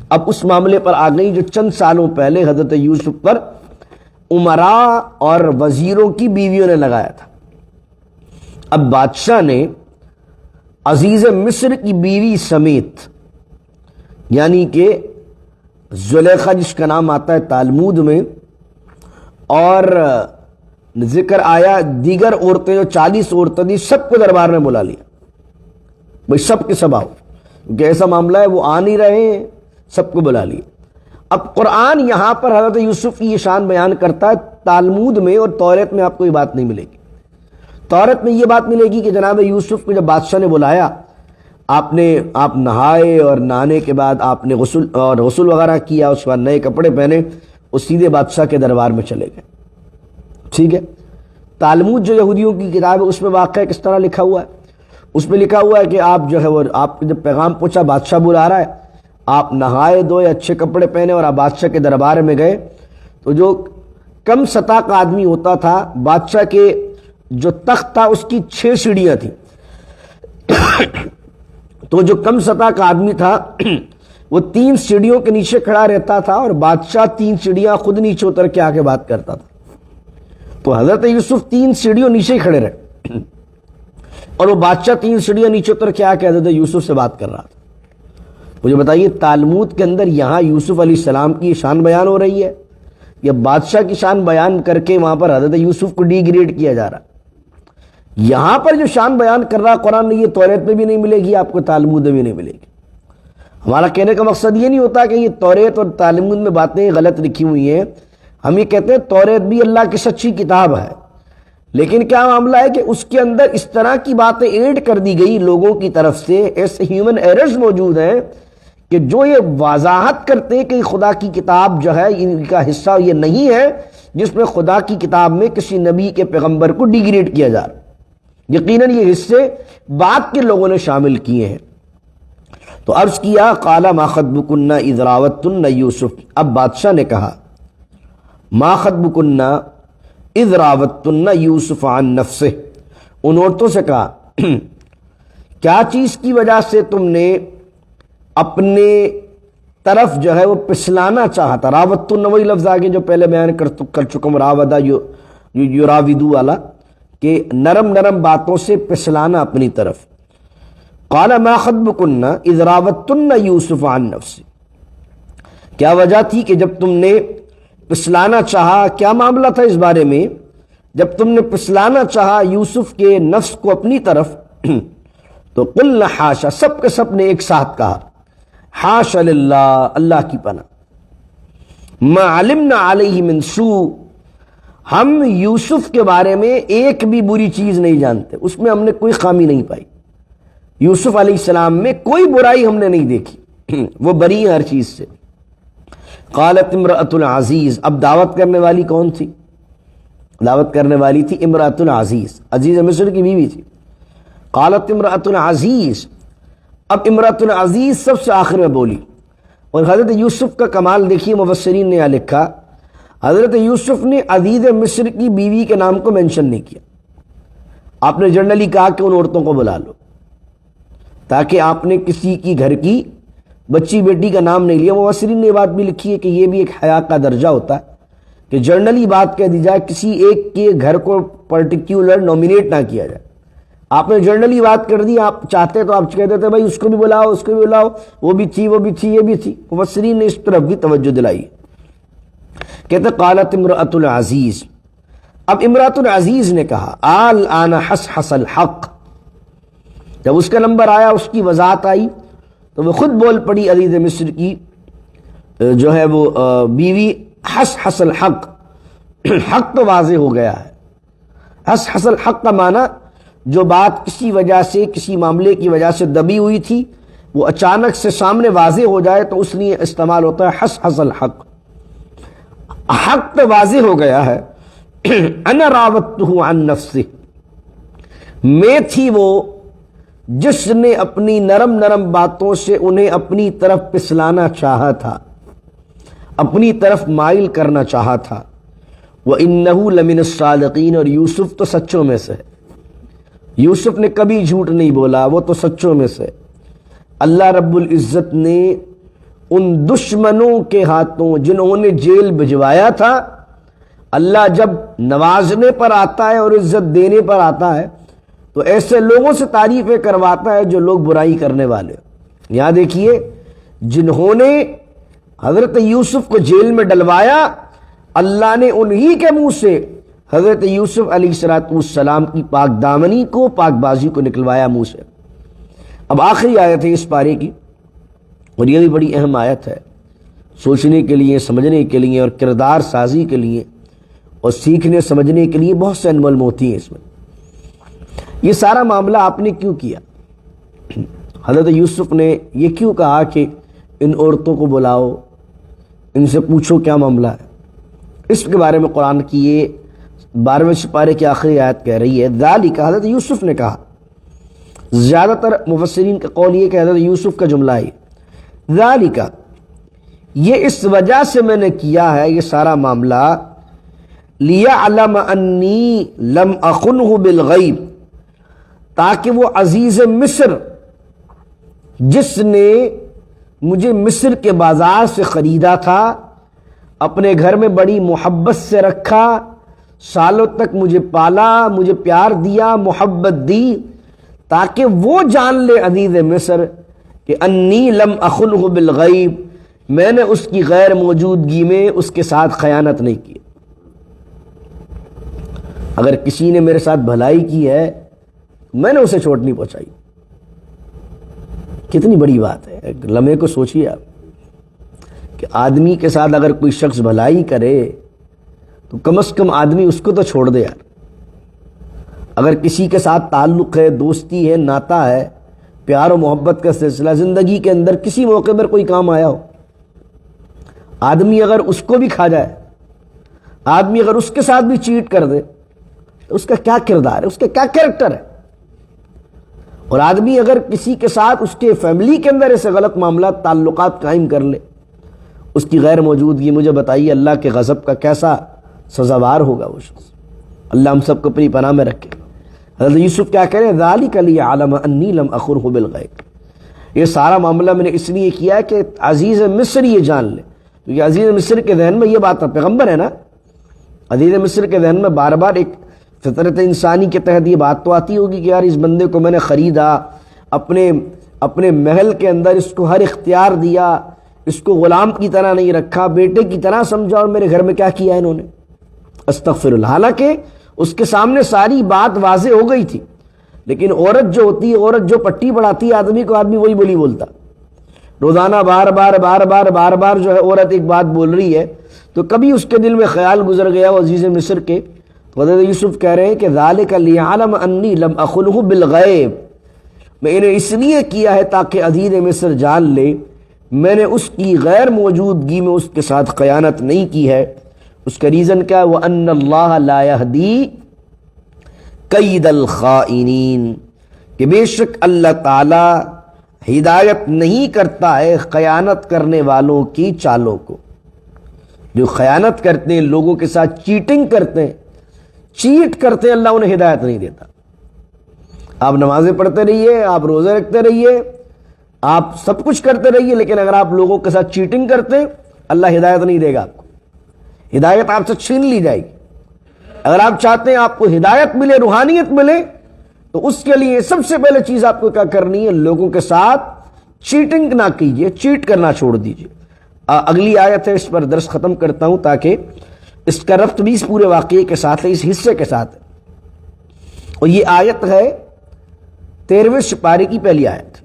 اب اس معاملے پر آ گئی جو چند سالوں پہلے حضرت یوسف پر امراء اور وزیروں کی بیویوں نے لگایا تھا۔ اب بادشاہ نے عزیز مصر کی بیوی سمیت، یعنی کہ زلیخا جس کا نام آتا ہے تالمود میں، اور ذکر آیا دیگر عورتیں جو 40 عورتیں تھیں، سب کو دربار میں بلا لیا، بھئی سب کے سب آؤ، کیونکہ ایسا معاملہ ہے وہ آ نہیں رہے ہیں، سب کو بلا لیا۔ اب قرآن یہاں پر حضرت یوسف کی یہ شان بیان کرتا ہے، تالمود میں اور توریت میں آپ کو یہ بات نہیں ملے گی۔ توریت میں یہ بات ملے گی کہ جناب یوسف کو جب بادشاہ نے بلایا، آپ نہائے اور نہانے کے بعد آپ نے غسل وغیرہ کیا، اس کے بعد نئے کپڑے پہنے اور سیدھے بادشاہ کے دربار میں چلے گئے۔ ٹھیک ہے، تالمود جو یہودیوں کی کتاب ہے اس میں واقعہ کس طرح لکھا ہوا ہے؟ اس میں لکھا ہوا ہے کہ آپ جو ہے وہ آپ جب پیغام پہنچا بادشاہ بلا رہا ہے، آپ نہائے دھوئے، اچھے کپڑے پہنے اور آپ بادشاہ کے دربار میں گئے، تو جو کم سطح کا آدمی ہوتا تھا، بادشاہ کے جو تخت تھا اس کی 6 سیڑھیاں تھیں، تو جو کم سطح کا آدمی تھا وہ 3 سیڑھیوں کے نیچے کھڑا رہتا تھا اور بادشاہ 3 سیڑھیاں خود نیچے اتر کے آ کے بات کرتا تھا۔ تو حضرت یوسف 3 سیڑھیوں نیچے ہی کھڑے رہے اور وہ بادشاہ 3 سیڑھیاں نیچے اتر کے آ کے حضرت یوسف سے بات کر رہا تھا۔ مجھے بتائیے تالمود کے اندر یہاں یوسف علیہ السلام کی شان بیان ہو رہی ہے یا بادشاہ کی شان بیان کر کے وہاں پر حضرت یوسف کو ڈی گریڈ کیا جا رہا؟ یہاں پر جو شان بیان کر رہا قرآن نے، یہ توریت میں بھی نہیں ملے گی آپ کو، تالمود میں بھی نہیں ملے گی۔ ہمارا کہنے کا مقصد یہ نہیں ہوتا کہ یہ توریت اور تالمود میں باتیں غلط لکھی ہوئی ہیں، ہم یہ کہتے ہیں توریت بھی اللہ کی سچی کتاب ہے، لیکن کیا معاملہ ہے کہ اس کے اندر اس طرح کی باتیں ایڈ کر دی گئی لوگوں کی طرف سے، ایسے ہیومن ایررز موجود ہیں کہ جو یہ وضاحت کرتے ہیں کہ خدا کی کتاب جو ہے ان کا حصہ یہ نہیں ہے، جس میں خدا کی کتاب میں کسی نبی کے پیغمبر کو ڈیگریڈ کیا جا رہا ہے۔ یقیناً یہ حصے بعد کے لوگوں نے شامل کیے ہیں۔ تو عرض کیا قال ما خطبکن اذ راوتن یوسف، اب بادشاہ نے کہا ما خطبکن اذ راوتن یوسف عن نفسہ، ان عورتوں سے کہا کیا چیز کی وجہ سے تم نے اپنے طرف جو ہے وہ پسلانا چاہا تھا۔ راوتن وہی لفظ آگے جو پہلے بیان کر چکا ہوں، راودہ یراودو والا، کہ نرم نرم باتوں سے پسلانا اپنی طرف۔ قال ما خطبکن اذ راوتن یوسف عن نفسہ، کیا وجہ تھی کہ جب تم نے پسلانا چاہا، کیا معاملہ تھا اس بارے میں جب تم نے پسلانا چاہا یوسف کے نفس کو اپنی طرف؟ تو قلنا حاشا، سب کے سب نے ایک ساتھ کہا حاشا للہ، اللہ کی پناہ، ما علمنا علیہ من سوء، ہم یوسف کے بارے میں ایک بھی بری چیز نہیں جانتے، اس میں ہم نے کوئی خامی نہیں پائی، یوسف علیہ السلام میں کوئی برائی ہم نے نہیں دیکھی، وہ بری ہیں ہر چیز سے۔ قالت امرأۃ العزیز، اب دعوت کرنے والی کون تھی؟ دعوت کرنے والی تھی امرأۃ العزیز، عزیز مصر کی بیوی تھی۔ قالت امرأۃ العزیز، اب امرأۃ العزیز سب سے آخر میں بولی۔ اور حضرت یوسف کا کمال دیکھیے، مفسرین نے یہاں لکھا حضرت یوسف نے عزیز مصر کی بیوی کے نام کو مینشن نہیں کیا، آپ نے جنرلی کہا کہ ان عورتوں کو بلا لو، تاکہ آپ نے کسی کی گھر کی بچی بیٹی کا نام نہیں لیا۔ مفسرین نے یہ بات بھی لکھی ہے کہ یہ بھی ایک حیا کا درجہ ہوتا ہے کہ جرنلی بات کہہ دی جائے، کسی ایک کے گھر کو پرٹیکولر نومینیٹ نہ کیا جائے۔ آپ نے جرنلی بات کر دی، آپ چاہتے تو آپ کہہ دیتے بھائی اس کو بھی بلاؤ، اس کو بھی بلاؤ، وہ بھی تھی، وہ بھی تھی، یہ بھی تھی۔ مفسرین نے اس طرف بھی توجہ دلائی۔ کہتے قالت امرأۃ العزیز، اب امرأۃ العزیز نے کہا الآن حصحص الحق، جب اس کا نمبر آیا، اس کی وضاحت آئی، تو وہ خود بول پڑی عزیز مصر کی جو ہے وہ بیوی، حصحص الحق، حق تو واضح ہو گیا ہے۔ حصحص الحق کا معنی جو بات کسی وجہ سے، کسی معاملے کی وجہ سے دبی ہوئی تھی، وہ اچانک سے سامنے واضح ہو جائے تو اس لیے استعمال ہوتا ہے حصحص الحق، حق تو واضح ہو گیا ہے۔ انا راودتہ عن نفسہ، میں تھی وہ جس نے اپنی نرم نرم باتوں سے انہیں اپنی طرف پسلانا چاہا تھا، اپنی طرف مائل کرنا چاہا تھا۔ وَإِنَّهُ لَمِنَ الصَّادِقِينَ، اور یوسف تو سچوں میں سے ہے، یوسف نے کبھی جھوٹ نہیں بولا، وہ تو سچوں میں سے۔ اللہ رب العزت نے ان دشمنوں کے ہاتھوں جنہوں نے جیل بھجوایا تھا، اللہ جب نوازنے پر آتا ہے اور عزت دینے پر آتا ہے تو ایسے لوگوں سے تعریفیں کرواتا ہے جو لوگ برائی کرنے والے۔ یہاں دیکھیے، جنہوں نے حضرت یوسف کو جیل میں ڈلوایا، اللہ نے انہی کے منہ سے حضرت یوسف علیہ السلام کی پاک دامنی کو، پاک بازی کو نکلوایا منہ سے۔ اب آخری آیت ہے اس پارے کی، اور یہ بھی بڑی اہم آیت ہے، سوچنے کے لیے، سمجھنے کے لیے، اور کردار سازی کے لیے، اور سیکھنے سمجھنے کے لیے بہت سے انمول موتی ہیں اس میں۔ یہ سارا معاملہ آپ نے کیوں کیا؟ حضرت یوسف نے یہ کیوں کہا کہ ان عورتوں کو بلاؤ، ان سے پوچھو کیا معاملہ ہے؟ اس کے بارے میں قرآن کی یہ 12ویں سپارے کی آخری آیت کہہ رہی ہے ذالک، حضرت یوسف نے کہا۔ زیادہ تر مفسرین کا قول یہ کہ حضرت یوسف کا جملہ ہے ذالک، یہ اس وجہ سے میں نے کیا ہے یہ سارا معاملہ، لیعلم انی لم اخنہ بالغیب، تاکہ وہ عزیز مصر جس نے مجھے مصر کے بازار سے خریدا تھا، اپنے گھر میں بڑی محبت سے رکھا، سالوں تک مجھے پالا، مجھے پیار دیا، محبت دی، تاکہ وہ جان لے عزیز مصر کہ انی لم اخنہ بالغیب، میں نے اس کی غیر موجودگی میں اس کے ساتھ خیانت نہیں کی۔ اگر کسی نے میرے ساتھ بھلائی کی ہے میں نے اسے چوٹ نہیں پہنچائی۔ کتنی بڑی بات ہے، ایک لمحے کو سوچیے آپ کہ آدمی کے ساتھ اگر کوئی شخص بھلائی کرے تو کم از کم آدمی اس کو تو چھوڑ دے یار۔ اگر کسی کے ساتھ تعلق ہے، دوستی ہے، ناتا ہے، پیار و محبت کا سلسلہ زندگی کے اندر کسی موقع پر کوئی کام آیا ہو، آدمی اگر اس کو بھی کھا جائے، آدمی اگر اس کے ساتھ بھی چیٹ کر دے تو اس کا کیا کردار ہے، اس کا کیا کیریکٹر ہے؟ اور آدمی اگر کسی کے ساتھ اس کے فیملی کے اندر ایسے غلط معاملات تعلقات قائم کر لے اس کی غیر موجودگی، مجھے بتائیے اللہ کے غضب کا کیسا سزاوار ہوگا وہ شخص۔ اللہ ہم سب کو اپنی پناہ میں رکھے۔ حضرت یوسف کیا کہہ رہے ہیں، ذالک لیعلم انی لم اخنہ بالغیب، یہ سارا معاملہ میں نے اس لیے کیا کہ عزیز مصر یہ جان لے، کیونکہ عزیز مصر کے ذہن میں یہ بات ہے، پیغمبر ہے نا، عزیز مصر کے ذہن میں بار بار ایک فطرت انسانی کے تحت یہ بات تو آتی ہوگی کہ یار اس بندے کو میں نے خریدا، اپنے محل کے اندر اس کو ہر اختیار دیا، اس کو غلام کی طرح نہیں رکھا، بیٹے کی طرح سمجھا، اور میرے گھر میں کیا کیا انہوں نے، استغفر اللہ۔ حالانکہ اس کے سامنے ساری بات واضح ہو گئی تھی، لیکن عورت جو ہوتی ہے، عورت جو پٹی پڑھاتی ہے آدمی کو، آدمی وہی بولی بولتا، روزانہ بار بار جو ہے عورت ایک بات بول رہی ہے، تو کبھی اس کے دل میں خیال گزر گیا وہ عزیز مصر کے، تو حضرت یوسف کہہ رہے ہیں کہ ذالک لیعلم انی لم اخنہ بالغیب، میں نے اس لیے کیا ہے تاکہ عزیز مصر جان لے میں نے اس کی غیر موجودگی میں اس کے ساتھ خیانت نہیں کی ہے۔ اس کا ریزن کیا ہے، وَأَنَّ اللَّهَ لَا يَهْدِي قَيْدَ الْخَائِنِينَ، کہ بے شک اللہ تعالی ہدایت نہیں کرتا ہے خیانت کرنے والوں کی چالوں کو۔ جو خیانت کرتے ہیں، لوگوں کے ساتھ چیٹنگ کرتے ہیں، چیٹ کرتے ہیں، اللہ انہیں ہدایت نہیں دیتا۔ آپ نمازیں پڑھتے رہیے، آپ روزے رکھتے رہیے، آپ سب کچھ کرتے رہیے، لیکن اگر آپ لوگوں کے ساتھ چیٹنگ کرتے ہیں، اللہ ہدایت نہیں دے گا آپ کو، ہدایت آپ سے چھین لی جائے گی۔ اگر آپ چاہتے ہیں آپ کو ہدایت ملے، روحانیت ملے، تو اس کے لیے سب سے پہلے چیز آپ کو کیا کرنی ہے، لوگوں کے ساتھ چیٹنگ نہ کیجیے، چیٹ کرنا چھوڑ دیجیے۔ اگلی آیت ہے، اس پر درس ختم کرتا ہوں تاکہ اس کا ربط بھی اس پورے واقعے کے ساتھ ہے، اس حصے کے ساتھ ہے، اور یہ آیت ہے 13ویں سپارے کی پہلی آیت۔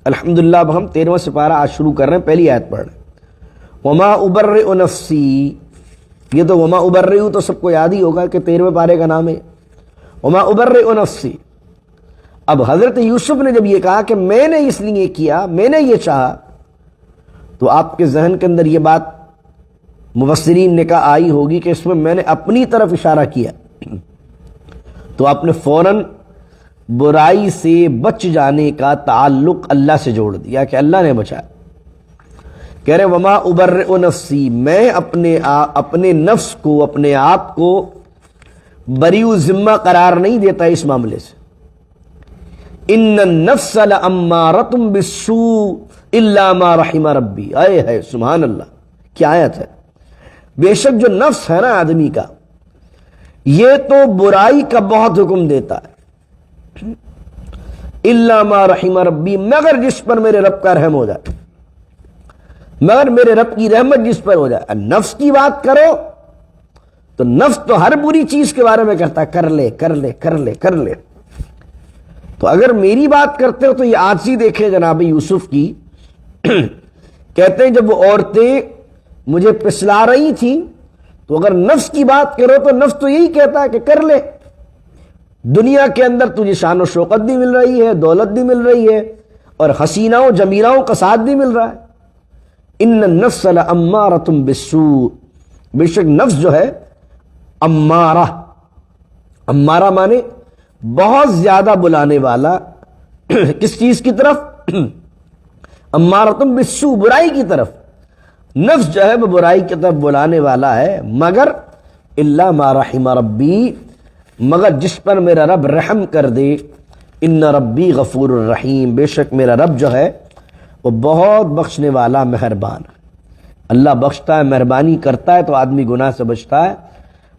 الحمدللہ اب ہم 13واں سپارہ آج شروع کر رہے ہیں، پہلی آیت پڑھ رہے ہیں۔ وما ابرئ نفسی، یہ تو وما ابرئ تو سب کو یاد ہی ہوگا کہ 13ویں پارے کا نام ہے، وما ابرئ نفسی۔ اب حضرت یوسف نے جب یہ کہا کہ میں نے اس لیے کیا، میں نے یہ چاہا، تو آپ کے ذہن کے اندر یہ بات مفسرین نے کہا آئی ہوگی کہ اس میں نے اپنی طرف اشارہ کیا، تو آپ نے فوراً برائی سے بچ جانے کا تعلق اللہ سے جوڑ دیا کہ اللہ نے بچایا۔ کہہ رہے وما ابرئ نفسی، میں اپنے نفس کو، اپنے آپ کو بریء ذمہ قرار نہیں دیتا اس معاملے سے۔ ان النفس لامارۃ بالسوء الا ما رحم ربی، آئے ہے سبحان اللہ، کیا آیت ہے۔ بے شک جو نفس ہے نا آدمی کا، یہ تو برائی کا بہت حکم دیتا ہے، الا ما رحم ربی، مگر جس پر میرے رب کا رحم ہو جائے، مگر میرے رب کی رحمت جس پر ہو جائے۔ نفس کی بات کرو تو نفس تو ہر بری چیز کے بارے میں کہتا ہے، کر لے کر لے کر لے کر لے۔ تو اگر میری بات کرتے ہو تو یہ عاجزی دیکھیں جناب یوسف کی، کہتے ہیں جب وہ عورتیں مجھے پسلا رہی تھیں تو اگر نفس کی بات کرو تو نفس تو یہی کہتا ہے کہ کر لے، دنیا کے اندر تجھے شان و شوکت بھی مل رہی ہے، دولت بھی مل رہی ہے، اور حسیناؤں جمیلاؤں کا ساتھ بھی مل رہا ہے۔ ان النفس لامارۃ بالسوء، بے شک نفس جو ہے امارہ، امارہ مانے بہت زیادہ بلانے والا، کس چیز کی طرف؟ امارۃ بالسوء، برائی کی طرف۔ نفس جو ہے وہ برائی کی طرف بلانے والا ہے، مگر الا ما رحم ربی، مگر جس پر میرا رب رحم کر دے۔ ان ربی غفور الرحیم، بے شک میرا رب جو ہے وہ بہت بخشنے والا مہربان ہے۔ اللہ بخشتا ہے، مہربانی کرتا ہے تو آدمی گناہ سے بچتا ہے،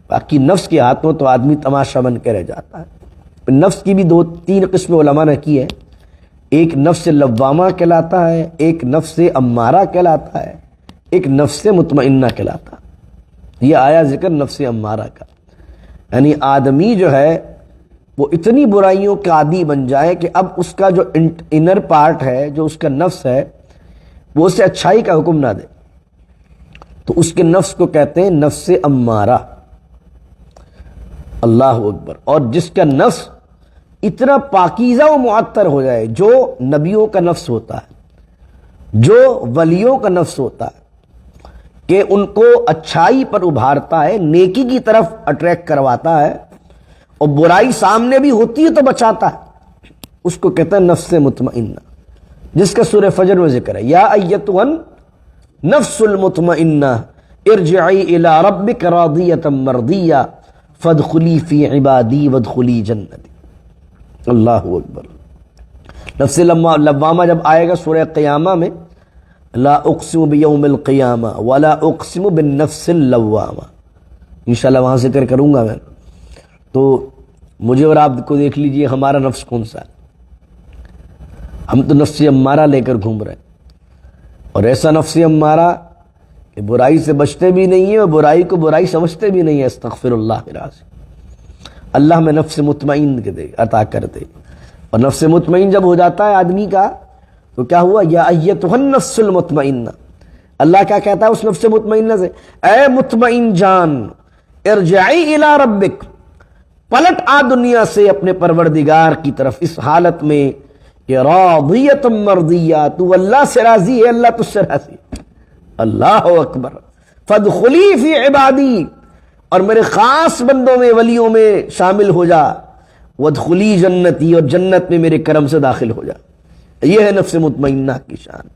باقی نفس کے ہاتھوں تو آدمی تماشا بن کے رہ جاتا ہے۔ نفس کی بھی 2-3 قسم علماء نے کی ہے، ایک نفس لوامہ کہلاتا ہے، ایک نفس امارہ کہلاتا ہے، ایک نفس مطمئنہ کہلاتا ہے۔ یہ آیا ذکر نفس امارہ کا، یعنی آدمی جو ہے وہ اتنی برائیوں کا عادی بن جائے کہ اب اس کا جو انر پارٹ ہے، جو اس کا نفس ہے، وہ اسے اچھائی کا حکم نہ دے، تو اس کے نفس کو کہتے ہیں نفس امارہ۔ اللہ اکبر۔ اور جس کا نفس اتنا پاکیزہ و معطر ہو جائے، جو نبیوں کا نفس ہوتا ہے، جو ولیوں کا نفس ہوتا ہے، کہ ان کو اچھائی پر ابھارتا ہے، نیکی کی طرف اٹریکٹ کرواتا ہے، اور برائی سامنے بھی ہوتی ہے تو بچاتا ہے، اس کو کہتا ہے نفس مطمئنہ، جس کا سورہ فجر میں ذکر ہے، یا ایتھا النفس المطمئنہ ارجعی الی ربک راضیۃ مرضیہ فادخلی فی عبادی وادخلی جنتی۔ اللہ اکبر۔ نفس لوامہ جب آئے گا سورہ قیامہ میں، لا اقسم بیوم القیامہ ولا اقسم بالنفس اللوامہ، انشاءاللہ وہاں ذکر کروں گا میں۔ تو مجھے اور آپ کو دیکھ لیجئے ہمارا نفس کون سا ہے۔ ہم تو نفس امارہ لے کر گھوم رہے ہیں، اور ایسا نفس امارہ کہ برائی سے بچتے بھی نہیں ہیں اور برائی کو برائی سمجھتے بھی نہیں ہیں، استغفر اللہ العظیم۔ اللہ میں نفس مطمئن کے دے عطا کر دے، اور نفس مطمئن جب ہو جاتا ہے آدمی کا تو کیا ہوا، یا ایتھا النفس المطمئنہ، اللہ کیا کہتا ہے اس نفس مطمئنہ سے، اے مطمئن جان، ارجعی الی ربک، پلٹ آ دنیا سے اپنے پروردگار کی طرف اس حالت میں کہ راضیۃ مرضیہ، تو اللہ سے راضی ہے، اللہ تجھ سے راضی ہے، اللہ اکبر، فادخلی فی عبادی، اور میرے خاص بندوں میں ولیوں میں شامل ہو جا، وادخلی جنتی، اور جنت میں میرے کرم سے داخل ہو جا۔ یہ ہے نفس مطمئنہ کی شان،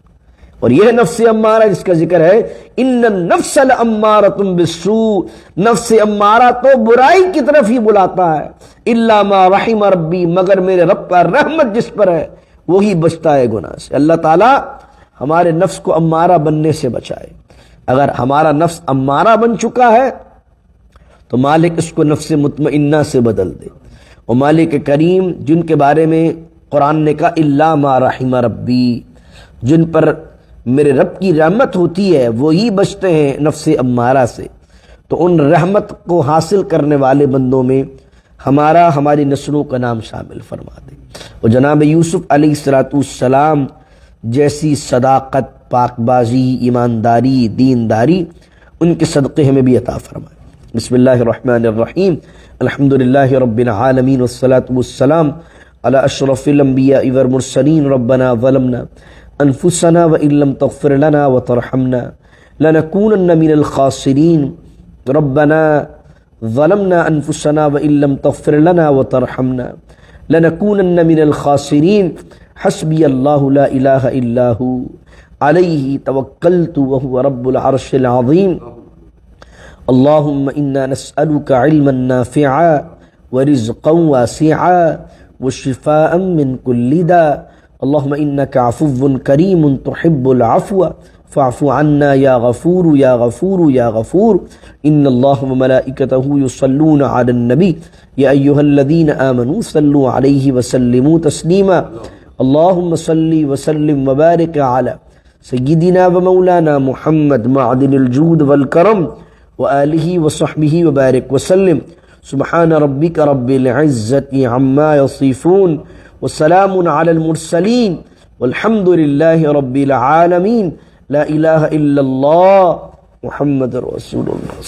اور یہ ہے نفس امارہ جس کا ذکر ہے، ان النفس لامارۃ بالسوء، نفس امارہ تو برائی کی طرف ہی بلاتا ہے، الا ما رحم ربی، مگر میرے رب کا رحمت جس پر ہے وہی بچتا ہے گناہ سے۔ اللہ تعالی ہمارے نفس کو امارہ بننے سے بچائے۔ اگر ہمارا نفس امارہ بن چکا ہے تو مالک اس کو نفس مطمئنہ سے بدل دے، اور مالک کریم جن کے بارے میں قرآن نے کہا الا ما رحم ربی، جن پر میرے رب کی رحمت ہوتی ہے وہی بچتے ہیں نفس امارہ سے، تو ان رحمت کو حاصل کرنے والے بندوں میں ہماری نسلوں کا نام شامل فرما دے۔ اور جناب یوسف علیہ السلام جیسی صداقت، پاک بازی، ایمانداری، دینداری ان کے صدقے ہمیں بھی عطا فرمائے۔ بسم اللہ الرحمن الرحیم، الحمدللہ رب العالمین والصلاة والسلام علی اشرف الانبیاء والمرسلین، ربنا ظلمنا انفسنا وان لم تغفر لنا وترحمنا لنکونن من الخاسرین، ربنا ظلمنا انفسنا وان لم تغفر لنا وترحمنا لنکونن من الخاسرین، حسبی اللہ لا الہ الا ہو علیہ توکلت وہو رب العرش العظیم۔ اللہم انا نسألک علما نافعا ورزقا واسعا وشفاء من کل داء، اللہم انک عفو کریم تحب العفو فاعف عنا یا غفور یا غفور یا غفور۔ ان اللہ وملائکتہ یصلون علی النبی یا ایہا الذین آمنوا صلوا علیہ وسلموا تسلیما، اللہم صلی وسلم وبارک علی سیدنا ومولانا محمد معدن الجود والکرم وآلہ وصحبہ وبارک وسلم۔ سبحان ربک رب العزت عما یصفون وسلام علی المرسلین والحمد للہ رب العالمین، لا الہ الا اللہ محمد رسول اللہ۔